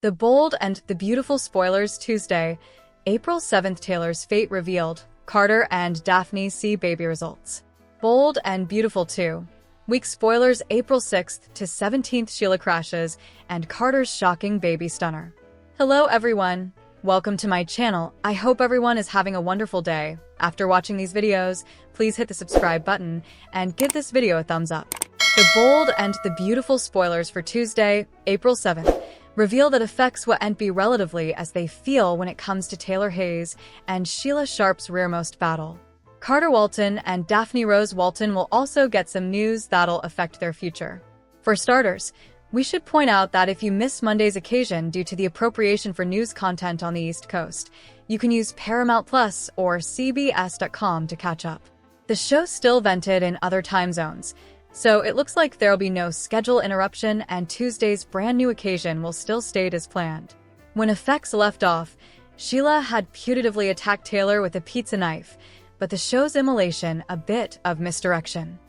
The Bold and the Beautiful spoilers Tuesday, April 7th. Taylor's fate revealed. Carter and Daphne see baby results. Bold and Beautiful 2. Week spoilers April 6th to 17th. Sheila crashes and Carter's shocking baby stunner. Hello everyone. Welcome to my channel. I hope everyone is having a wonderful day. After watching these videos, please hit the subscribe button and give this video a thumbs up. The Bold and the Beautiful spoilers for Tuesday, April 7th. Reveal that effects won't be relatively as they feel when it comes to Taylor Hayes and Sheila Sharp's rearmost battle. Carter Walton and Daphne Rose Walton will also get some news that'll affect their future. For starters, we should point out that if you miss Monday's occasion due to the appropriation for news content on the East Coast, you can use Paramount Plus or CBS.com to catch up. The show still vented in other time zones, so it looks like there'll be no schedule interruption and Tuesday's brand new occasion will still state as planned. When effects left off, Sheila had putatively attacked Taylor with a pizza knife, but the show's immolation a bit of misdirection.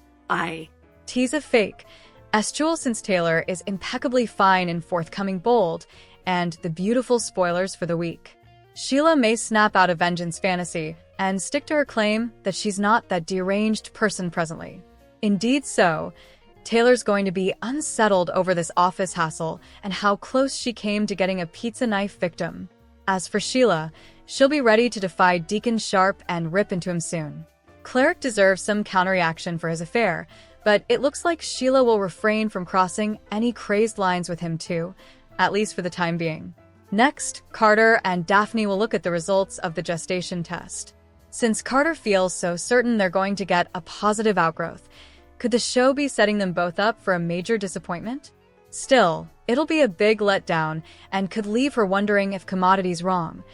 Tease of fake. Jewel since Taylor is impeccably fine in forthcoming Bold and the Beautiful spoilers for the week. Sheila may snap out of vengeance fantasy and stick to her claim that she's not that deranged person presently. Indeed so, Taylor's going to be unsettled over this office hassle and how close she came to getting a pizza knife victim. As for Sheila, she'll be ready to defy Deacon Sharp and rip into him soon. Cleric deserves some counterreaction for his affair, but it looks like Sheila will refrain from crossing any crazed lines with him too, at least for the time being. Next, Carter and Daphne will look at the results of the gestation test. Since Carter feels so certain they're going to get a positive outgrowth, could the show be setting them both up for a major disappointment? Still, it'll be a big letdown and could leave her wondering if commodity's wrong.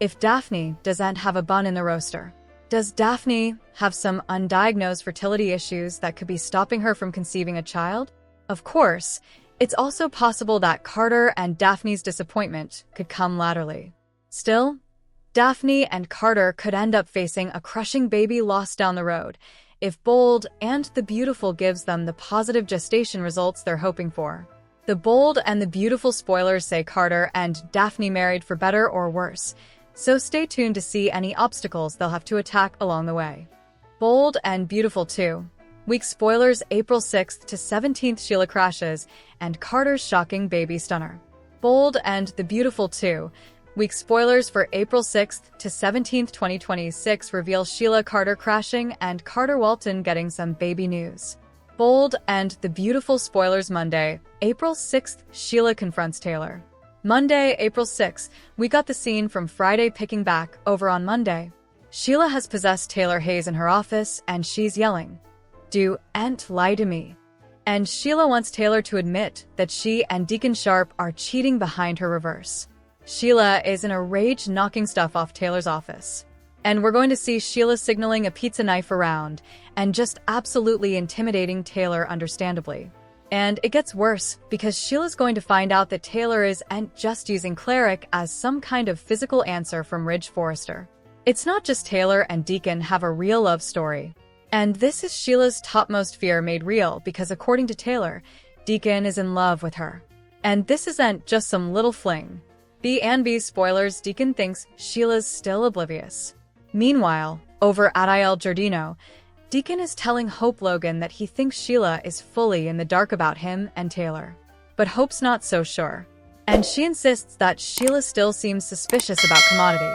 If Daphne doesn't have a bun in the roaster. Does Daphne have some undiagnosed fertility issues that could be stopping her from conceiving a child? Of course, it's also possible that Carter and Daphne's disappointment could come laterally. Still, Daphne and Carter could end up facing a crushing baby loss down the road if Bold and the Beautiful gives them the positive gestation results they're hoping for. The Bold and the Beautiful spoilers say Carter and Daphne married for better or worse, so stay tuned to see any obstacles they'll have to attack along the way. Bold and Beautiful 2. Week spoilers April 6th to 17th. Sheila crashes and Carter's shocking baby stunner. Bold and the Beautiful 2. Week spoilers for April 6th to 17th, 2026 reveal Sheila Carter crashing and Carter Walton getting some baby news. Bold and the Beautiful spoilers Monday, April 6th. Sheila confronts Taylor. Monday, April 6th, we got the scene from Friday picking back over on Monday. Sheila has possessed Taylor Hayes in her office and she's yelling, "Do ain't lie to me." And Sheila wants Taylor to admit that she and Deacon Sharp are cheating behind her reverse. Sheila is in a rage knocking stuff off Taylor's office. And we're going to see Sheila signaling a pizza knife around and just absolutely intimidating Taylor understandably. And it gets worse because Sheila's going to find out that Taylor isn't just using Cleric as some kind of physical answer from Ridge Forrester. It's not just Taylor and Deacon have a real love story. And this is Sheila's topmost fear made real because according to Taylor, Deacon is in love with her. And this isn't just some little fling. B&B spoilers Deacon thinks Sheila's still oblivious. Meanwhile, over at Il Giardino, Deacon is telling Hope Logan that he thinks Sheila is fully in the dark about him and Taylor. But Hope's not so sure. And she insists that Sheila still seems suspicious about commodity.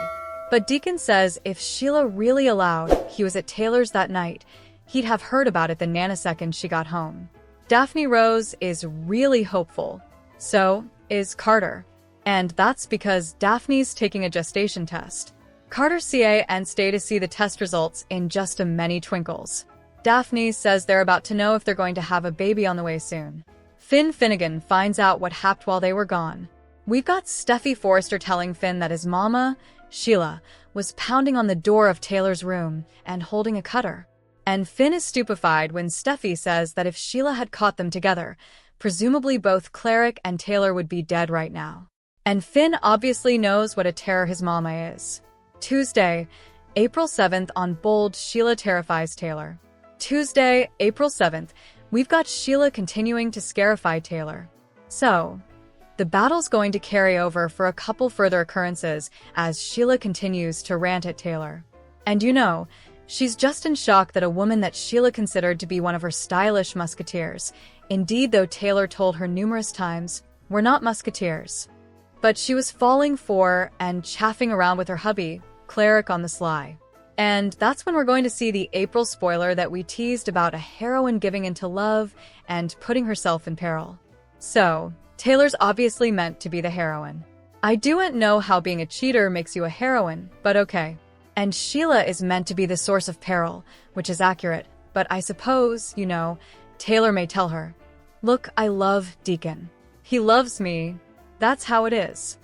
But Deacon says if Sheila really allowed he was at Taylor's that night, he'd have heard about it the nanosecond she got home. Daphne Rose is really hopeful. So is Carter. And that's because Daphne's taking a gestation test. Carter CA and stay to see the test results in just a many twinkles. Daphne says they're about to know if they're going to have a baby on the way soon. Finn Finnegan finds out what happened while they were gone. We've got Steffi Forrester telling Finn that his mama, Sheila, was pounding on the door of Taylor's room and holding a cutter. And Finn is stupefied when Steffi says that if Sheila had caught them together, presumably both Cleric and Taylor would be dead right now. And Finn obviously knows what a terror his mama is. Tuesday, April 7th on Bold, Sheila terrifies Taylor. Tuesday, April 7th, we've got Sheila continuing to scarify Taylor. So, The battle's going to carry over for a couple further occurrences as Sheila continues to rant at Taylor. And she's just in shock that a woman that Sheila considered to be one of her stylish musketeers. Indeed, though Taylor told her numerous times, "We're not musketeers." But she was falling for and chaffing around with her hubby, Cleric, on the sly. And that's when we're going to see the April spoiler that we teased about a heroine giving into love and putting herself in peril. So, Taylor's obviously meant to be the heroine. I don't know how being a cheater makes you a heroine, but okay. And Sheila is meant to be the source of peril, which is accurate, but I suppose, Taylor may tell her, "Look, I love Deacon. He loves me." That's how it is.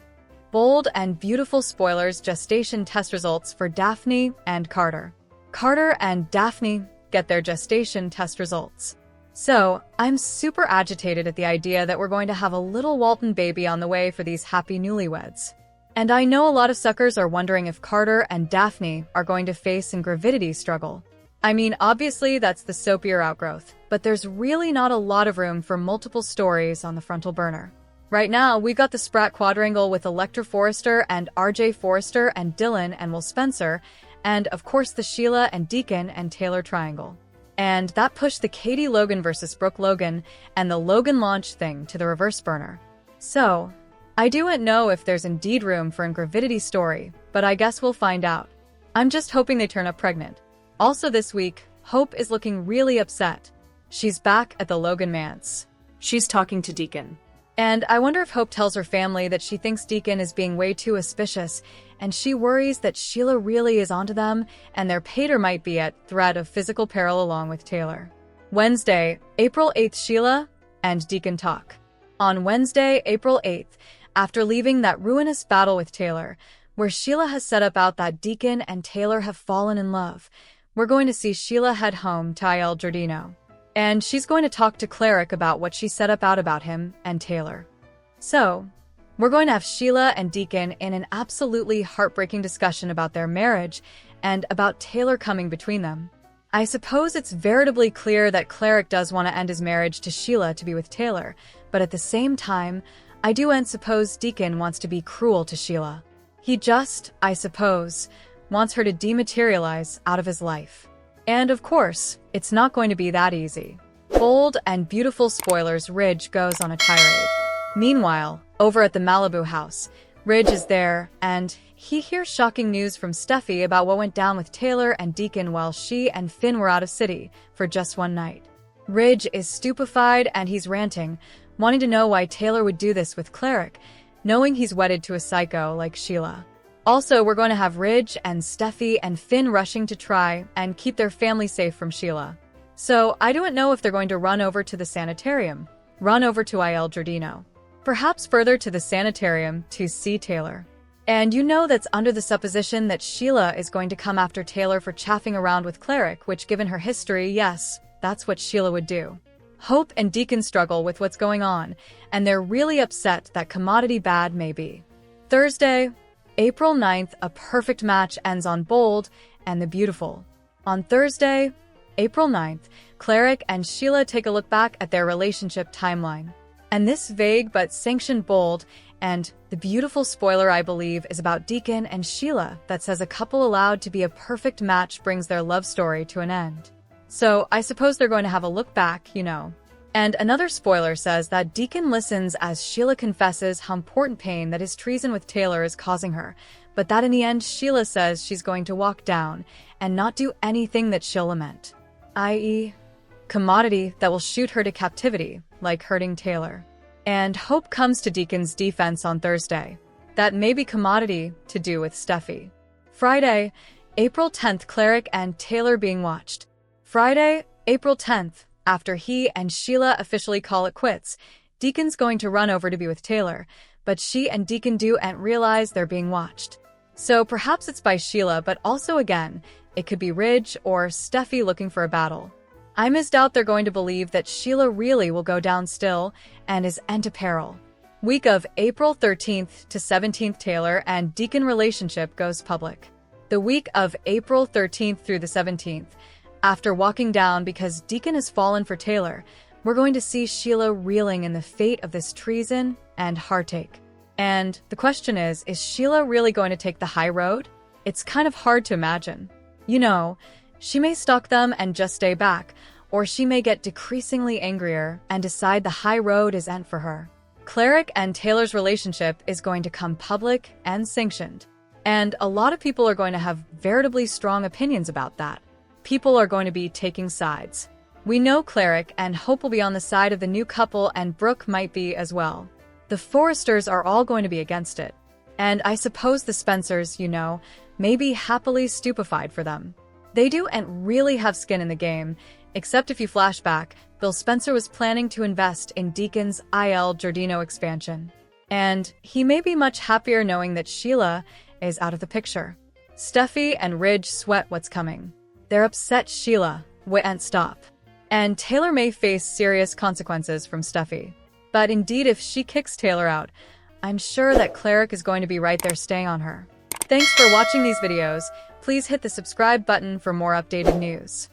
Bold and beautiful spoilers: gestation test results for Daphne and Carter. Carter and Daphne get their gestation test results. So, I'm super agitated at the idea that we're going to have a little Walton baby on the way for these happy newlyweds. And I know a lot of suckers are wondering if Carter and Daphne are going to face a gravidity struggle. I mean, obviously that's the soapier outgrowth, but there's really not a lot of room for multiple stories on the frontal burner. Right now, we've got the Spratt quadrangle with Electra Forrester and RJ Forrester and Dylan and Will Spencer, and of course the Sheila and Deacon and Taylor triangle. And that pushed the Katie Logan versus Brooke Logan and the Logan launch thing to the reverse burner. So, I don't know if there's indeed room for a gravidity story, but I guess we'll find out. I'm just hoping they turn up pregnant. Also this week, Hope is looking really upset. She's back at the Logan manse. She's talking to Deacon. And I wonder if Hope tells her family that she thinks Deacon is being way too auspicious, and she worries that Sheila really is onto them, and their pater might be at threat of physical peril along with Taylor. Wednesday, April 8th, Sheila and Deacon talk. On Wednesday, April 8th, after leaving that ruinous battle with Taylor, where Sheila has set about that Deacon and Taylor have fallen in love, we're going to see Sheila head home to El Giardino. And she's going to talk to Cleric about what she set about him and Taylor. So, we're going to have Sheila and Deacon in an absolutely heartbreaking discussion about their marriage and about Taylor coming between them. I suppose it's veritably clear that Cleric does want to end his marriage to Sheila to be with Taylor, but at the same time, I do suppose Deacon wants to be cruel to Sheila. He just, I suppose, wants her to dematerialize out of his life. And of course, it's not going to be that easy. Bold and beautiful spoilers: Ridge goes on a tirade. Meanwhile, over at the Malibu house, Ridge is there, and he hears shocking news from Steffi about what went down with Taylor and Deacon while she and Finn were out of city for just one night. Ridge is stupefied and he's ranting, wanting to know why Taylor would do this with Cleric, knowing he's wedded to a psycho like Sheila. Also, we're going to have Ridge and Steffi and Finn rushing to try and keep their family safe from Sheila. So, I don't know if they're going to run over to the sanitarium, run over to El Giardino, perhaps further to the sanitarium to see Taylor. And that's under the supposition that Sheila is going to come after Taylor for chaffing around with Cleric, which, given her history, yes, that's what Sheila would do. Hope and Deacon struggle with what's going on, and they're really upset that commodity bad may be. Thursday, April 9th, a perfect match ends on Bold and the Beautiful. On Thursday, April 9th, Cleric and Sheila take a look back at their relationship timeline. And this vague but sanctioned Bold and the Beautiful spoiler, I believe, is about Deacon and Sheila that says a couple allowed to be a perfect match brings their love story to an end. So I suppose they're going to have a look back, And another spoiler says that Deacon listens as Sheila confesses how important pain that his treason with Taylor is causing her, but that in the end Sheila says she's going to walk down and not do anything that she'll lament, i.e., commodity that will shoot her to captivity, like hurting Taylor. And Hope comes to Deacon's defense on Thursday. That may be commodity to do with Steffi. Friday, April 10th, Cleric and Taylor being watched. Friday, April 10th, after he and Sheila officially call it quits, Deacon's going to run over to be with Taylor, but she and Deacon don't realize they're being watched. So perhaps it's by Sheila, but also again, it could be Ridge or Steffi looking for a battle. I misdoubt they're going to believe that Sheila really will go down still and is into peril. Week of April 13th to 17th, Taylor and Deacon relationship goes public. The week of April 13th through the 17th, after walking down because Deacon has fallen for Taylor, we're going to see Sheila reeling in the fate of this treason and heartache. And the question is Sheila really going to take the high road? It's kind of hard to imagine. You know, she may stalk them and just stay back, or she may get decreasingly angrier and decide the high road is meant for her. Cleric and Taylor's relationship is going to come public and sanctioned. And a lot of people are going to have veritably strong opinions about that. People are going to be taking sides. We know Cleric and Hope will be on the side of the new couple, and Brooke might be as well. The Forresters are all going to be against it. And I suppose the Spencers, may be happily stupefied for them. They don't really have skin in the game, except if you flash back, Bill Spencer was planning to invest in Deacon's Il Giardino expansion. And he may be much happier knowing that Sheila is out of the picture. Steffi and Ridge sweat what's coming. They're upset Sheila won't stop. And Taylor may face serious consequences from Steffi. But indeed, if she kicks Taylor out, I'm sure that Cleric is going to be right there staying on her. Thanks for watching these videos. Please hit the subscribe button for more updated news.